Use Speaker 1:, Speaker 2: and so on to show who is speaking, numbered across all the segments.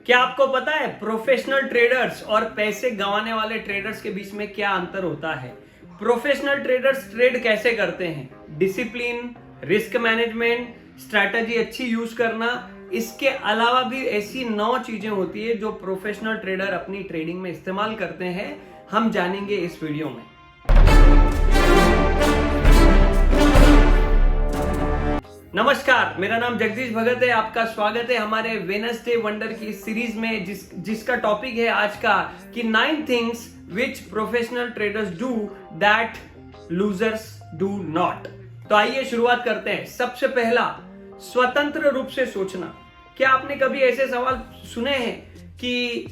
Speaker 1: क्या आपको पता है प्रोफेशनल ट्रेडर्स और पैसे गंवाने वाले ट्रेडर्स के बीच में क्या अंतर होता है? प्रोफेशनल ट्रेडर्स ट्रेड कैसे करते हैं? डिसिप्लिन, रिस्क मैनेजमेंट, स्ट्रैटेजी अच्छी यूज करना, इसके अलावा भी ऐसी 9 चीजें होती है जो प्रोफेशनल ट्रेडर अपनी ट्रेडिंग में इस्तेमाल करते हैं। हम जानेंगे इस वीडियो में। नमस्कार, मेरा नाम जगदीश भगत है। आपका स्वागत है हमारे वेडनेसडे वंडर की सीरीज में जिसका टॉपिक है आज का कि 9 things which professional traders do that losers do not. तो आइए शुरुआत करते हैं। सबसे पहला, स्वतंत्र रूप से सोचना। क्या आपने कभी ऐसे सवाल सुने हैं कि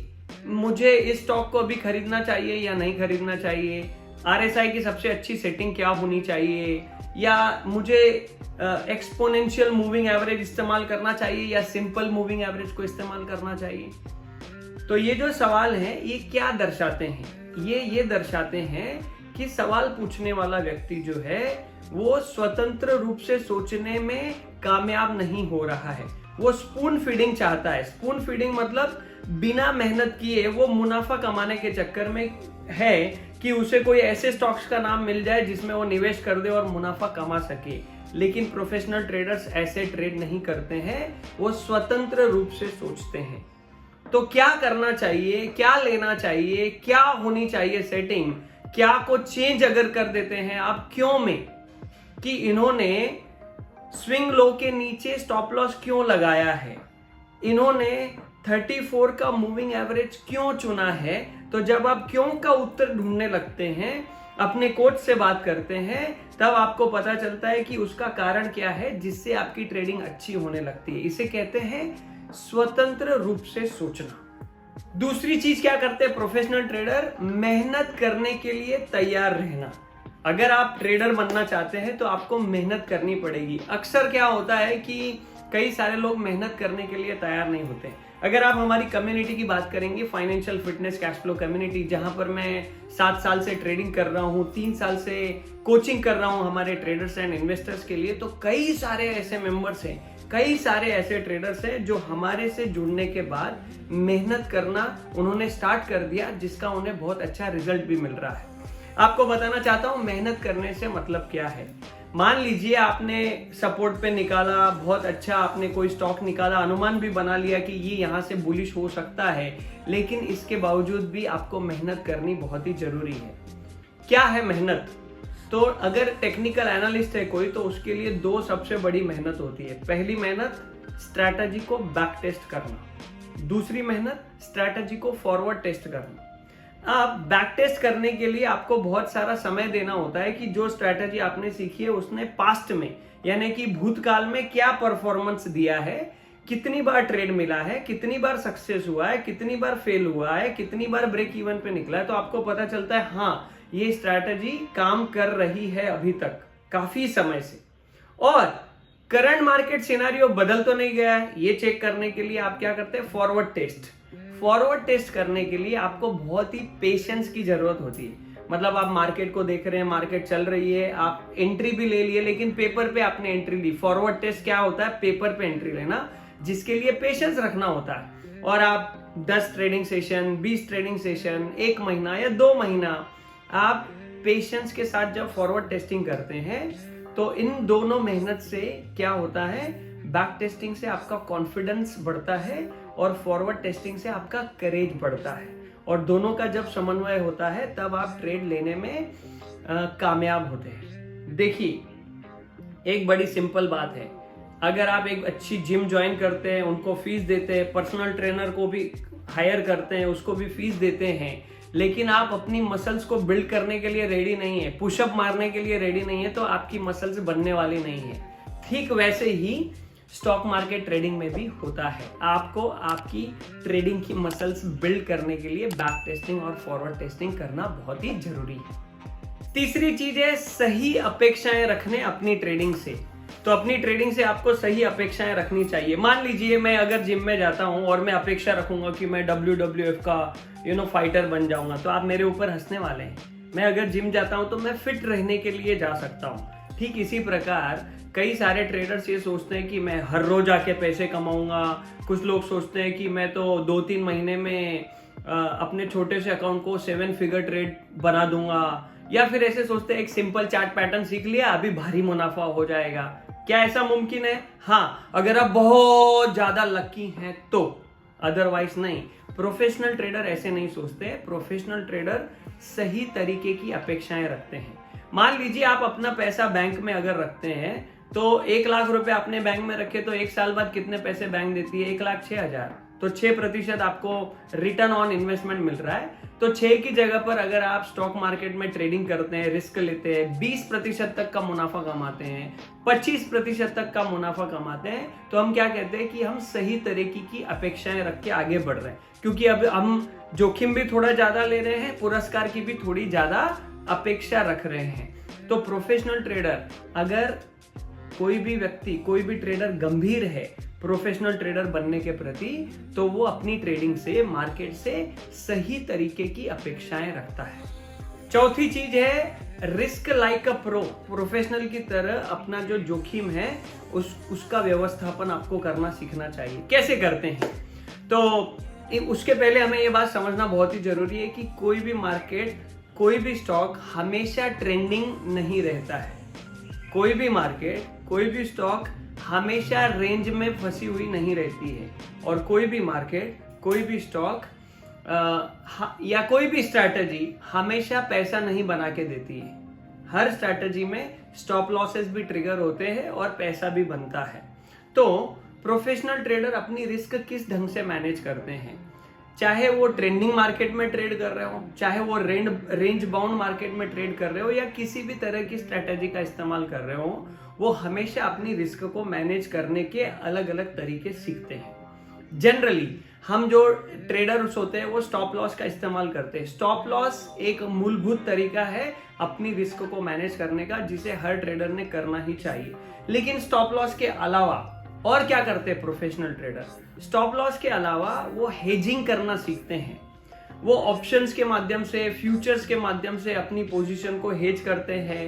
Speaker 1: मुझे इस स्टॉक को अभी खरीदना चाहिए या नहीं खरीदना चाहिए? आरएसआई की सबसे अच्छी सेटिंग क्या होनी चाहिए? या मुझे एक्सपोनेंशियल मूविंग एवरेज इस्तेमाल करना चाहिए या सिंपल मूविंग एवरेज को इस्तेमाल करना चाहिए? तो ये जो सवाल है ये क्या दर्शाते हैं? ये दर्शाते हैं कि सवाल पूछने वाला व्यक्ति जो है वो स्वतंत्र रूप से सोचने में कामयाब नहीं हो रहा है। वो स्पून फीडिंग चाहता है। स्पून फीडिंग मतलब बिना मेहनत किए वो मुनाफा कमाने के चक्कर में है कि उसे कोई ऐसे स्टॉक्स का नाम मिल जाए जिसमें वो निवेश कर दे और मुनाफा कमा सके। लेकिन प्रोफेशनल ट्रेडर्स ऐसे ट्रेड नहीं करते हैं, वो स्वतंत्र रूप से सोचते हैं। तो क्या करना चाहिए, क्या लेना चाहिए, क्या होनी चाहिए सेटिंग, क्या को चेंज अगर कर देते हैं आप क्यों में, कि इन्होंने स्विंग लो के नीचे स्टॉप लॉस क्यों लगाया है, इन्होंने 34 का मूविंग एवरेज क्यों चुना है। तो जब आप क्यों का उत्तर ढूंढने लगते हैं, अपने कोच से बात करते हैं, तब आपको पता चलता है कि उसका कारण क्या है जिससे आपकी ट्रेडिंग अच्छी होने लगती है। इसे कहते हैं स्वतंत्र रूप से सोचना। दूसरी चीज क्या करते हैं प्रोफेशनल ट्रेडर? मेहनत करने के लिए तैयार रहना। अगर आप ट्रेडर बनना चाहते हैं तो आपको मेहनत करनी पड़ेगी। अक्सर क्या होता है कि कई सारे लोग मेहनत करने के लिए तैयार नहीं होते। अगर आप हमारी कम्युनिटी की बात करेंगे, financial fitness cash flow community, जहां पर मैं 7 साल से ट्रेडिंग कर रहा हूं, 3 साल से कोचिंग कर रहा हूं हमारे ट्रेडर्स एंड इन्वेस्टर्स के लिए, तो कई सारे ऐसे मेंबर्स हैं, कई सारे ऐसे ट्रेडर्स हैं जो हमारे से जुड़ने के बाद मेहनत करना उन्होंने स्टार्ट कर दिया, जिसका उन्हें बहुत अच्छा रिजल्ट भी मिल रहा है। आपको बताना चाहता हूं मेहनत करने से मतलब क्या है। मान लीजिए आपने सपोर्ट पे निकाला, बहुत अच्छा आपने कोई स्टॉक निकाला, अनुमान भी बना लिया कि ये यहां से बुलिश हो सकता है, लेकिन इसके बावजूद भी आपको मेहनत करनी बहुत ही जरूरी है। क्या है मेहनत? तो अगर टेक्निकल एनालिस्ट है कोई, तो उसके लिए 2 सबसे बड़ी मेहनत होती है। पहली मेहनत स्ट्रैटेजी को बैक टेस्ट करना, दूसरी मेहनत स्ट्रैटेजी को फॉरवर्ड टेस्ट करना। अब बैक टेस्ट करने के लिए आपको बहुत सारा समय देना होता है कि जो स्ट्रैटेजी आपने सीखी है उसने पास्ट में, यानी कि भूतकाल में क्या परफॉर्मेंस दिया है, कितनी बार ट्रेड मिला है, कितनी बार सक्सेस हुआ है, कितनी बार फेल हुआ है, कितनी बार ब्रेक इवन पे निकला है। तो आपको पता चलता है हाँ ये स्ट्रैटेजी काम कर रही है अभी तक काफी समय से, और करंट मार्केट सिनेरियो बदल तो नहीं गया है। ये चेक करने के लिए आप क्या करते हैं? Forward test. फॉरवर्ड टेस्ट करने के लिए आपको बहुत ही पेशेंस की जरूरत होती है। मतलब आप मार्केट को देख रहे हैं, मार्केट चल रही है, आप एंट्री भी ले लिए, लेकिन पेपर पे आपने एंट्री ली। फॉरवर्ड टेस्ट क्या होता है? पेपर पे एंट्री लेना, जिसके लिए पेशेंस रखना होता है। और आप 10 ट्रेडिंग सेशन, 20 ट्रेडिंग सेशन, 1 महीना या 2 महीना आप पेशेंस के साथ जब फॉरवर्ड टेस्टिंग करते हैं, तो इन दोनों मेहनत से क्या होता है? बैक टेस्टिंग से आपका कॉन्फिडेंस बढ़ता है और फॉरवर्ड टेस्टिंग से आपका करेज बढ़ता है, और दोनों का जब समन्वय होता है तब आप ट्रेड लेने में कामयाब होते हैं। देखिए, एक बड़ी सिंपल बात है, अगर आप एक अच्छी जिम ज्वाइन करते हैं, उनको फीस देते हैं, पर्सनल ट्रेनर को भी हायर करते हैं, उसको भी फीस देते हैं, लेकिन आप अपनी मसल्स को बिल्ड करने के लिए रेडी नहीं है, पुशअप मारने के लिए रेडी नहीं है, तो आपकी मसल्स बनने वाली नहीं है। ठीक वैसे ही स्टॉक मार्केट ट्रेडिंग में भी होता है। आपको आपकी ट्रेडिंग की मसल्स बिल्ड करने के लिए बैक टेस्टिंग और फॉरवर्ड टेस्टिंग करना बहुत ही जरूरी है। तीसरी चीज है सही अपेक्षाएं रखने अपनी ट्रेडिंग से। तो अपनी ट्रेडिंग से आपको सही अपेक्षाएं रखनी चाहिए। मान लीजिए मैं अगर जिम में जाता हूं और मैं अपेक्षा रखूंगा कि मैं WWF का फाइटर बन जाऊंगा, तो आप मेरे ऊपर हंसने वाले हैं। मैं अगर जिम जाता हूं तो मैं फिट रहने के लिए जा सकता हूं। ठीक इसी प्रकार कई सारे ट्रेडर्स ये सोचते हैं कि मैं हर रोज आके पैसे कमाऊंगा। कुछ लोग सोचते हैं कि मैं तो 2-3 महीने में अपने छोटे से अकाउंट को 7 फिगर ट्रेड बना दूंगा, या फिर ऐसे सोचते हैं एक सिंपल चार्ट पैटर्न सीख लिया अभी भारी मुनाफा हो जाएगा। क्या ऐसा मुमकिन है? हाँ, अगर आप बहुत ज्यादा लकी हैं तो, अदरवाइज नहीं। प्रोफेशनल ट्रेडर ऐसे नहीं सोचते। प्रोफेशनल ट्रेडर सही तरीके की अपेक्षाएं रखते हैं। मान लीजिए आप अपना पैसा बैंक में अगर रखते हैं तो 1 लाख रुपए आपने बैंक में रखे तो 1 साल बाद कितने पैसे बैंक देती है? 1,06,000। तो 6% आपको रिटर्न ऑन इन्वेस्टमेंट मिल रहा है। तो 6 की जगह पर अगर आप स्टॉक मार्केट में ट्रेडिंग करते हैं, रिस्क लेते हैं, 20% तक का मुनाफा कमाते हैं, 25% तक का मुनाफा कमाते हैं, तो हम क्या कहते हैं कि हम सही तरीके की अपेक्षाएं रख के आगे बढ़ रहे हैं। क्योंकि अब हम जोखिम भी थोड़ा ज्यादा ले रहे हैं, पुरस्कार की भी थोड़ी ज्यादा अपेक्षा रख रहे हैं। तो प्रोफेशनल ट्रेडर, अगर कोई भी व्यक्ति, कोई भी ट्रेडर गंभीर है प्रोफेशनल ट्रेडर बनने के प्रति, तो वो अपनी ट्रेडिंग से, मार्केट से सही तरीके की अपेक्षाएं रखता है। चौथी चीज है risk like a pro. Professional की तरह अपना जो जोखिम है उसका व्यवस्थापन आपको करना सीखना चाहिए। कैसे करते हैं? तो उसके पहले हमें ये बात समझना बहुत ही जरूरी है कि कोई भी मार्केट, कोई भी स्टॉक हमेशा ट्रेंडिंग नहीं रहता है। कोई भी मार्केट, कोई भी स्टॉक हमेशा रेंज में फंसी हुई नहीं रहती है। और कोई भी मार्केट, कोई भी स्टॉक या कोई भी स्ट्रैटेजी हमेशा पैसा नहीं बना के देती है। हर स्ट्रैटेजी में स्टॉप लॉसेस भी ट्रिगर होते हैं और पैसा भी बनता है। तो प्रोफेशनल ट्रेडर अपनी रिस्क किस ढंग से मैनेज करते हैं, चाहे वो ट्रेंडिंग मार्केट में ट्रेड कर रहे हो, चाहे वो रेंज बाउंड मार्केट में ट्रेड कर रहे हो, या किसी भी तरह की स्ट्रैटेजी का इस्तेमाल कर रहे हो, वो हमेशा अपनी रिस्क को मैनेज करने के अलग अलग तरीके सीखते हैं। जनरली हम जो ट्रेडर्स होते हैं वो स्टॉप लॉस का इस्तेमाल करते हैं। स्टॉप लॉस एक मूलभूत तरीका है अपनी रिस्क को मैनेज करने का, जिसे हर ट्रेडर ने करना ही चाहिए। लेकिन स्टॉप लॉस के अलावा और क्या करते हैं प्रोफेशनल ट्रेडर? स्टॉप लॉस के अलावा वो हेजिंग करना सीखते हैं। वो ऑप्शंस के माध्यम से, फ्यूचर्स के माध्यम से अपनी पोजीशन को हेज करते हैं।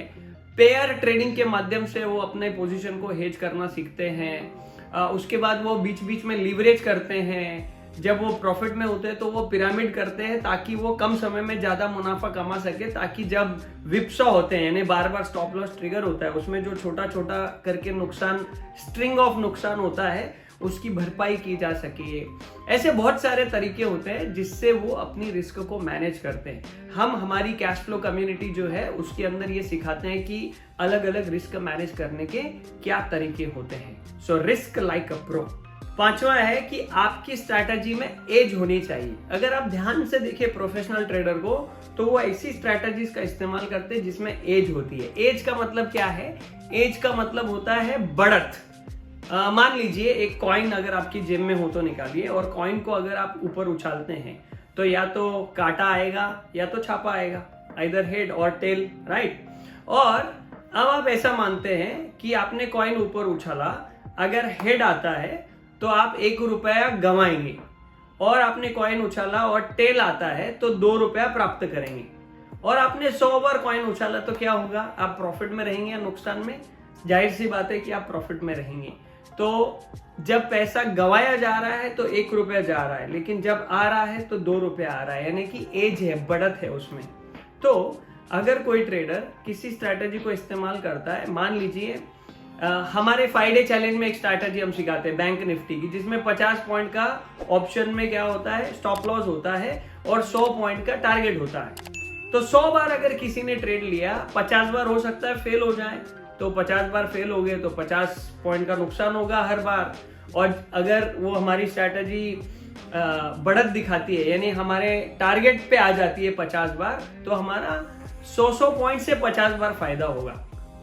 Speaker 1: पेयर ट्रेडिंग के माध्यम से वो अपने पोजीशन को हेज करना सीखते हैं। उसके बाद वो बीच बीच में लीवरेज करते हैं। जब वो प्रॉफिट में होते हैं तो वो पिरामिड करते हैं ताकि वो कम समय में ज्यादा मुनाफा कमा सके, ताकि जब विप्सा होते हैं, यानी बार बार स्टॉप लॉस ट्रिगर होता है, उसमें जो छोटा छोटा करके नुकसान, स्ट्रिंग ऑफ नुकसान होता है, उसकी भरपाई की जा सके। ऐसे बहुत सारे तरीके होते हैं जिससे वो अपनी रिस्क को मैनेज करते हैं। हम हमारी कैश फ्लो कम्युनिटी जो है उसके अंदर ये सिखाते हैं कि अलग अलग रिस्क मैनेज करने के क्या तरीके होते हैं। So risk like a pro. पांचवा है कि आपकी स्ट्रैटेजी में एज होनी चाहिए। अगर आप ध्यान से देखिए प्रोफेशनल ट्रेडर को, तो वो ऐसी स्ट्रैटेजीज का इस्तेमाल करते हैं जिसमें एज होती है। एज का मतलब क्या है? एज का मतलब होता है बढ़त। मान लीजिए एक कॉइन अगर आपकी जेब में हो तो निकालिए, और कॉइन को अगर आप ऊपर उछालते हैं तो या तो कांटा आएगा या तो छापा आएगा, आइदर हेड और टेल, राइट। और अब आप ऐसा मानते हैं कि आपने कॉइन ऊपर उछाला, अगर हेड आता है तो आप 1 रुपया गंवाएंगे, और आपने कॉइन उछाला और टेल आता है तो 2 रुपया प्राप्त करेंगे। और आपने 100 बार कॉइन उछाला तो क्या होगा? आप प्रॉफिट में रहेंगे या नुकसान में? जाहिर सी बात है कि आप प्रॉफिट में रहेंगे। तो जब पैसा गंवाया जा रहा है तो 1 रुपया जा रहा है, लेकिन जब आ रहा है तो 2 रुपया आ रहा है, यानी कि एज है, बढ़त है उसमें। तो अगर कोई ट्रेडर किसी स्ट्रैटेजी को इस्तेमाल करता है, मान लीजिए हमारे 5 डे चैलेंज में एक स्ट्रैटेजी हम सिखाते हैं बैंक निफ्टी की, जिसमें 50 पॉइंट का ऑप्शन में क्या होता है? स्टॉप लॉस होता है, और 100 पॉइंट का टारगेट होता है। तो 100 बार अगर किसी ने ट्रेड लिया, 50 बार हो सकता है फेल हो जाए, तो 50 बार फेल हो गए तो 50 पॉइंट का नुकसान होगा हर बार। और अगर वो हमारी स्ट्रैटेजी बढ़त दिखाती है, यानी हमारे टारगेट पे आ जाती है 50 बार, तो हमारा 100 पॉइंट से 50 बार फायदा होगा।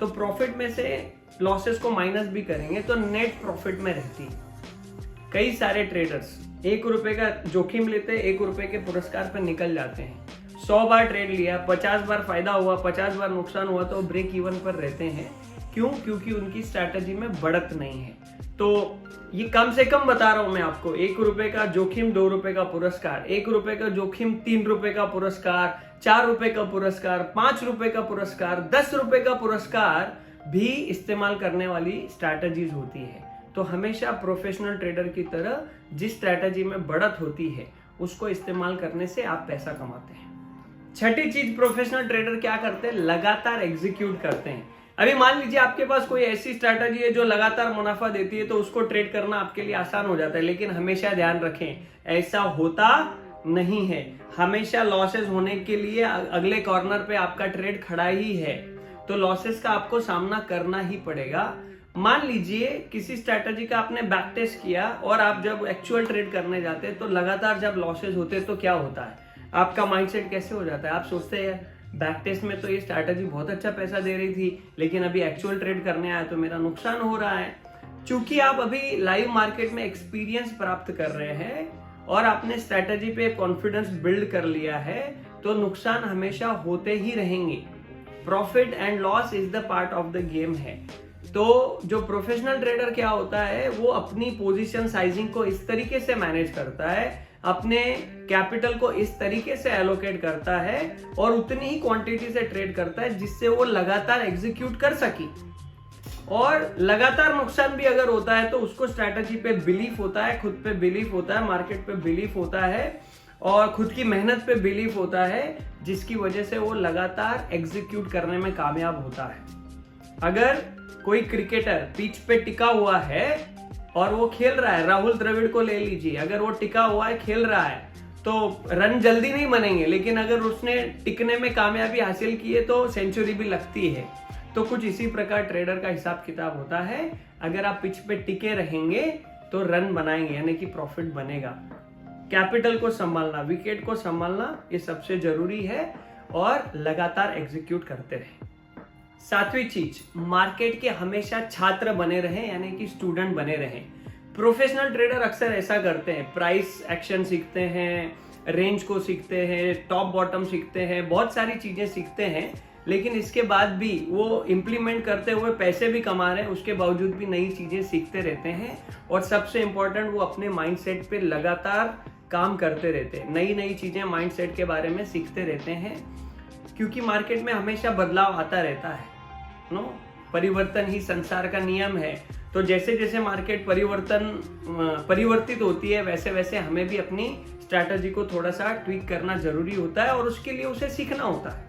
Speaker 1: तो प्रॉफिट में से लॉसेस को माइनस भी करेंगे तो नेट प्रॉफिट में रहती है। कई सारे ट्रेडर्स 1 रुपए का जोखिम लेते हैं, 1 रुपए के पुरस्कार पर निकल जाते हैं। 100 बार ट्रेड लिया, 50 बार फायदा हुआ, 50 बार नुकसान हुआ, तो ब्रेक इवन पर रहते हैं। क्यों? क्योंकि उनकी स्ट्रैटेजी में बढ़त नहीं है। तो ये कम से कम बता रहा हूं मैं आपको, 1 रुपए का जोखिम 2 रुपए का पुरस्कार, 1 रुपए का जोखिम 3 रुपए का पुरस्कार, 4 रुपए का पुरस्कार, 5 रुपए का पुरस्कार, 10 रुपए का पुरस्कार भी इस्तेमाल करने वाली स्ट्रैटेजीज होती है। तो हमेशा प्रोफेशनल ट्रेडर की तरह जिस स्ट्रैटेजी में बढ़त होती है उसको इस्तेमाल करने से आप पैसा कमाते हैं। छठी चीज, प्रोफेशनल ट्रेडर क्या करते हैं? लगातार एग्जीक्यूट करते हैं। अभी मान लीजिए आपके पास कोई ऐसी स्ट्रैटेजी है जो लगातार मुनाफा देती है, तो उसको ट्रेड करना आपके लिए आसान हो जाता है। लेकिन हमेशा ध्यान रखें, ऐसा होता नहीं है। हमेशा लॉसेस होने के लिए अगले कॉर्नर पे आपका ट्रेड खड़ा ही है, तो लॉसेस का आपको सामना करना ही पड़ेगा। मान लीजिए किसी स्ट्रैटेजी का आपने बैक टेस्ट किया और आप जब एक्चुअल ट्रेड करने जाते हैं तो लगातार जब लॉसेस होते हैं तो क्या होता है? आपका माइंडसेट कैसे हो जाता है? आप सोचते हैं बैक टेस्ट में तो ये स्ट्रैटेजी बहुत अच्छा पैसा दे रही थी, लेकिन अभी एक्चुअल ट्रेड करने आया तो मेरा नुकसान हो रहा है। क्योंकि आप अभी लाइव मार्केट में एक्सपीरियंस प्राप्त कर रहे हैं और आपने स्ट्रैटेजी पे कॉन्फिडेंस बिल्ड कर लिया है, तो नुकसान हमेशा होते ही रहेंगे। Profit and loss is the part of the game है। तो जो प्रोफेशनल ट्रेडर क्या होता है, वो अपनी पोजीशन साइजिंग को इस तरीके से मैनेज करता है, अपने कैपिटल को इस तरीके से एलोकेट करता है और उतनी ही क्वांटिटी से ट्रेड करता है जिससे वो लगातार एग्जीक्यूट कर सके। और लगातार नुकसान भी अगर होता है तो उसको स्ट्रैटेजी पे बिलीफ होता है, खुद पे बिलीफ होता है, मार्केट पे बिलीफ होता है और खुद की मेहनत पे बिलीफ होता है, जिसकी वजह से वो लगातार एग्जीक्यूट करने में कामयाब होता है। अगर कोई क्रिकेटर पिच पे टिका हुआ है और वो खेल रहा है, राहुल द्रविड़ को ले लीजिए, अगर वो टिका हुआ है, खेल रहा है, तो रन जल्दी नहीं बनेंगे, लेकिन अगर उसने टिकने में कामयाबी हासिल की है तो सेंचुरी भी लगती है। तो कुछ इसी प्रकार ट्रेडर का हिसाब किताब होता है। अगर आप पिच पे टिके रहेंगे तो रन बनाएंगे, यानी कि प्रॉफिट बनेगा। कैपिटल को संभालना, विकेट को संभालना, ये सबसे जरूरी है और लगातार एग्जीक्यूट करते रहे। सातवीं चीज, मार्केट के हमेशा छात्र बने रहें, यानी कि स्टूडेंट बने रहें। प्रोफेशनल ट्रेडर अक्सर ऐसा करते हैं, प्राइस एक्शन सीखते हैं, रेंज को सीखते हैं, टॉप बॉटम सीखते हैं, बहुत सारी चीजें सीखते हैं, लेकिन इसके बाद भी वो इंप्लीमेंट करते हुए पैसे भी कमा रहे हैं, उसके बावजूद भी नई चीजें सीखते रहते हैं। और सबसे इंपॉर्टेंट, वो अपने माइंडसेट पे लगातार काम करते रहते हैं, नई नई चीजें माइंडसेट के बारे में सीखते रहते हैं, क्योंकि मार्केट में हमेशा बदलाव आता रहता है। परिवर्तन ही संसार का नियम है। तो जैसे जैसे मार्केट परिवर्तित होती है, वैसे वैसे हमें भी अपनी स्ट्रैटेजी को थोड़ा सा ट्वीक करना जरूरी होता है और उसके लिए उसे सीखना होता है।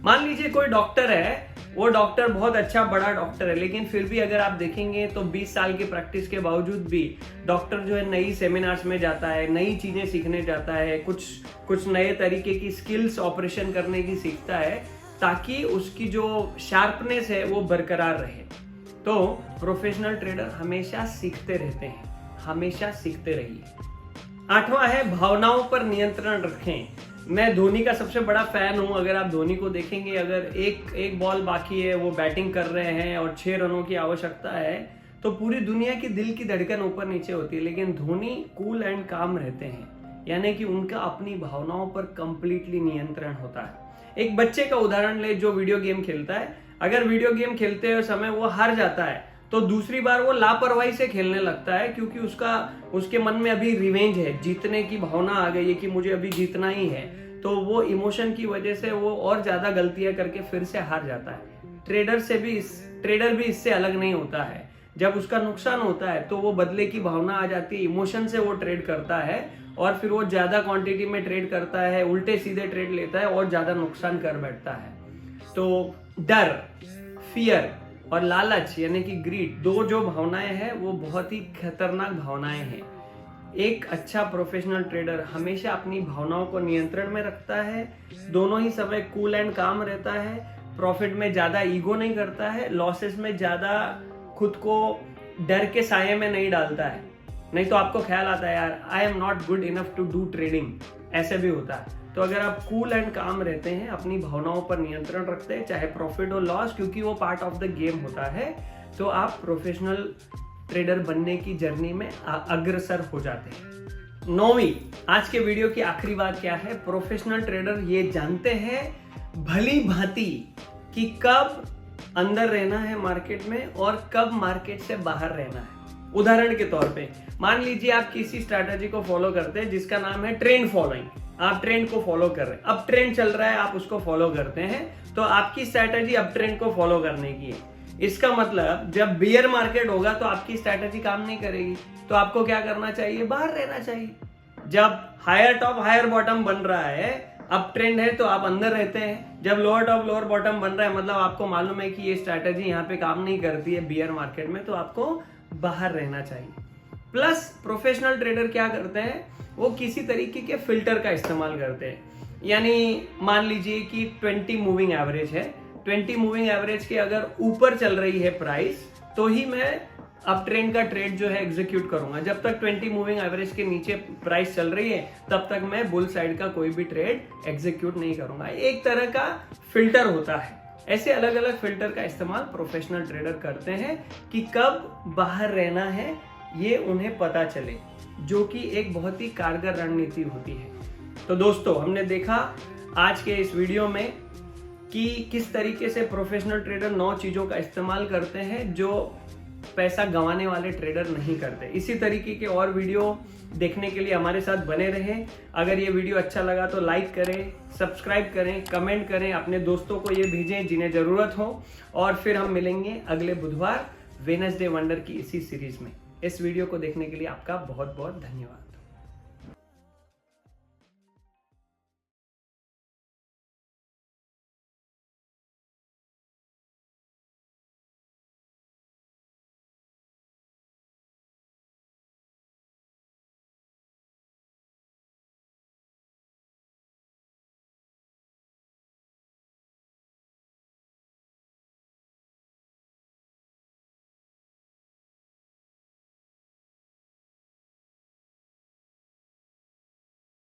Speaker 1: मान लीजिए कोई डॉक्टर है, वो डॉक्टर बहुत अच्छा बड़ा डॉक्टर है, लेकिन फिर भी अगर आप देखेंगे तो 20 साल की प्रैक्टिस के बावजूद भी डॉक्टर जो है नई सेमिनार्स में जाता है, नई चीजें सीखने जाता है, कुछ नए तरीके की स्किल्स ऑपरेशन करने की सीखता है, ताकि उसकी जो शार्पनेस है वो बरकरार रहे। तो प्रोफेशनल ट्रेडर हमेशा सीखते रहते हैं, हमेशा सीखते रहिए। आठवां है, भावनाओं पर नियंत्रण रखें। मैं धोनी का सबसे बड़ा फैन हूं। अगर आप धोनी को देखेंगे, अगर एक बॉल बाकी है, वो बैटिंग कर रहे हैं और 6 रनों की आवश्यकता है, तो पूरी दुनिया की दिल की धड़कन ऊपर नीचे होती है, लेकिन धोनी कूल एंड काम रहते हैं, यानी कि उनका अपनी भावनाओं पर कंप्लीटली नियंत्रण होता है। एक बच्चे का उदाहरण ले जो वीडियो गेम खेलता है। अगर वीडियो गेम खेलते हुए समय वो हार जाता है तो दूसरी बार वो लापरवाही से खेलने लगता है, क्योंकि उसके मन में अभी रिवेंज है, जीतने की भावना आ गई है कि मुझे अभी जीतना ही है। तो वो इमोशन की वजह से वो और ज्यादा गलतियां करके फिर से हार जाता है। ट्रेडर भी इससे अलग नहीं होता है। जब उसका नुकसान होता है तो वो बदले की भावना आ जाती है, इमोशन से वो ट्रेड करता है और फिर वो ज्यादा क्वांटिटी में ट्रेड करता है, उल्टे सीधे ट्रेड लेता है और ज्यादा नुकसान कर बैठता है। तो डर, फियर और लालच यानी कि ग्रीड, दो जो भावनाएं हैं वो बहुत ही खतरनाक भावनाएं हैं। एक अच्छा प्रोफेशनल ट्रेडर हमेशा अपनी भावनाओं को नियंत्रण में रखता है, दोनों ही समय कूल एंड काम रहता है, प्रॉफिट में ज्यादा ईगो नहीं करता है, लॉसेस में ज्यादा खुद को डर के साये में नहीं डालता है। नहीं तो आपको ख्याल आता है यार I am not good enough to do trading, ऐसे भी होता है। तो अगर आप कूल एंड काम रहते हैं, अपनी भावनाओं पर नियंत्रण रखते हैं, चाहे प्रॉफिट और लॉस, क्योंकि वो पार्ट ऑफ द गेम होता है, तो आप प्रोफेशनल ट्रेडर बनने की जर्नी में अग्रसर हो जाते हैं। 9वीं आज के वीडियो की आखिरी बात क्या है, प्रोफेशनल ट्रेडर ये जानते हैं भली भांति कि कब अंदर रहना है मार्केट में और कब मार्केट से बाहर रहना है। उदाहरण के तौर पे मान लीजिए आप किसी स्ट्रैटेजी को फॉलो करते हैं जिसका नाम है ट्रेंड फॉलोइंग। आप ट्रेंड को फॉलो कर रहे हैं, अब ट्रेंड चल रहा है, आप उसको फॉलो करते हैं, तो आपकी स्ट्रैटेजी अब ट्रेंड को फॉलो करने की है। इसका मतलब जब बियर मार्केट होगा तो आपकी स्ट्रैटेजी काम नहीं करेगी, तो आपको क्या करना चाहिए, बाहर रहना चाहिए। जब हायर टॉप हायर बॉटम बन रहा है, अप ट्रेंड है तो आप अंदर रहते हैं। जब लोअर टॉप लोअर बॉटम बन रहा है, मतलब आपको मालूम है कि ये स्ट्रैटेजी यहाँ पे काम नहीं करती है बियर मार्केट में, तो आपको बाहर रहना चाहिए। प्लस प्रोफेशनल ट्रेडर क्या करते हैं, वो किसी तरीके के फिल्टर का इस्तेमाल करते हैं। यानी मान लीजिए कि 20 मूविंग एवरेज है, 20 मूविंग एवरेज के अगर ऊपर चल रही है प्राइस, तो ही मैं अप ट्रेंड का ट्रेड जो है एग्जीक्यूट करूंगा। जब तक 20 मूविंग एवरेज के नीचे प्राइस चल रही है, तब तक मैं बुल साइड का कोई भी ट्रेड एग्जीक्यूट नहीं करूंगा। एक तरह का फिल्टर होता है। ऐसे अलग अलग फिल्टर का इस्तेमाल प्रोफेशनल ट्रेडर करते हैं कि कब बाहर रहना है, ये उन्हें पता चले, जो कि एक बहुत ही कारगर रणनीति होती है। तो दोस्तों, हमने देखा आज के इस वीडियो में कि किस तरीके से प्रोफेशनल ट्रेडर 9 चीजों का इस्तेमाल करते हैं जो पैसा गंवाने वाले ट्रेडर नहीं करते। इसी तरीके के और वीडियो देखने के लिए हमारे साथ बने रहें। अगर ये वीडियो अच्छा लगा तो लाइक करें, सब्सक्राइब करें, कमेंट करें, अपने दोस्तों को ये भेजें जिन्हें जरूरत हो। और फिर हम मिलेंगे अगले बुधवार वेडनेसडे वंडर की इसी सीरीज में। इस वीडियो को देखने के लिए आपका बहुत बहुत धन्यवाद।